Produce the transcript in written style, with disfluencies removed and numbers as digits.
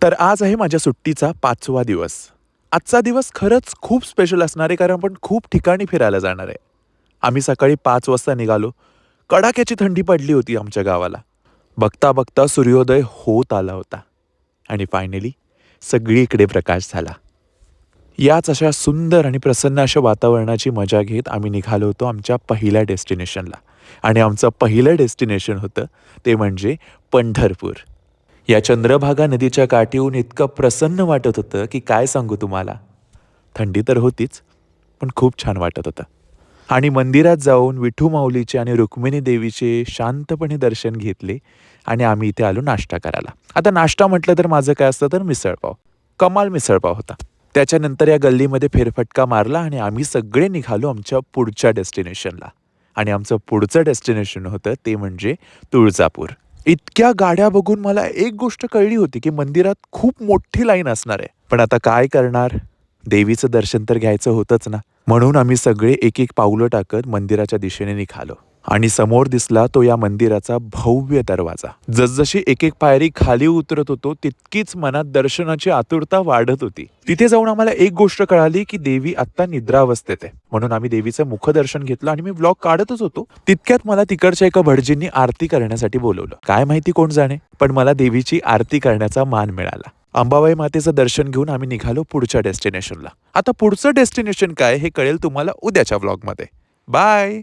तर आज आहे माझ्या सुट्टीचा 5वा दिवस. आजचा दिवस खरंच खूप स्पेशल असणार आहे, कारण आपण खूप ठिकाणी फिरायला जाणार आहे. आम्ही सकाळी 5 वाजता निघालो. कडाक्याची थंडी पडली होती आमच्या गावाला. बघता बघता सूर्योदय होत आला होता आणि फायनली सगळीकडे प्रकाश झाला. याच अशा सुंदर आणि प्रसन्न अशा वातावरणाची मजा घेत आम्ही निघालो होतो आमच्या पहिल्या डेस्टिनेशनला. आणि आमचं पहिलं डेस्टिनेशन होतं ते म्हणजे पंढरपूर. या चंद्रभागा नदीच्या काठीहून इतकं प्रसन्न वाटत होतं की काय सांगू तुम्हाला. थंडी तर होतीच, पण खूप छान वाटत होतं. आणि मंदिरात जाऊन विठू माऊलीचे आणि रुक्मिणी देवीचे शांतपणे दर्शन घेतले आणि आम्ही इथे आलो नाश्ता करायला. आता नाश्ता म्हटलं तर माझं काय असतं तर मिसळपाव. कमाल मिसळपाव होता. त्याच्यानंतर या गल्लीमध्ये फेरफटका मारला आणि आम्ही सगळे निघालो आमच्या पुढच्या डेस्टिनेशनला. आणि आमचं पुढचं डेस्टिनेशन होतं ते म्हणजे तुळजापूर. इतक्या गाड्या बघून मला एक गोष्ट कळली होती की मंदिरात खूप मोठी लाईन असणार आहे. पण आता काय करणार? देवीचं दर्शन तर घ्यायचं होतंच ना. म्हणून आम्ही सगळे एक एक पावलं टाकत मंदिराच्या दिशेने निघालो. आणि समोर दिसला तो या मंदिराचा भव्य दरवाजा. जसजशी एक एक पायरी खाली उतरत होतो तितकीच मनात दर्शनाची आतुरता वाढत होती. तिथे जाऊन आम्हाला एक गोष्ट कळाली की देवी आत्ता निद्रावस्थेत आहे. म्हणून आम्ही देवीचं मुखदर्शन घेतलं आणि मी व्लॉग काढतच होतो तितक्यात मला तिकडच्या एका भटजींनी आरती करण्यासाठी बोलवलं. काय माहिती कोण जाणे, पण मला देवीची आरती करण्याचा मान मिळाला. अंबाबाई मातेचं दर्शन घेऊन आम्ही निघालो पुढच्या डेस्टिनेशनला. आता पुढचं डेस्टिनेशन काय हे कळेल तुम्हाला उद्याच्या व्लॉगमध्ये. बाय.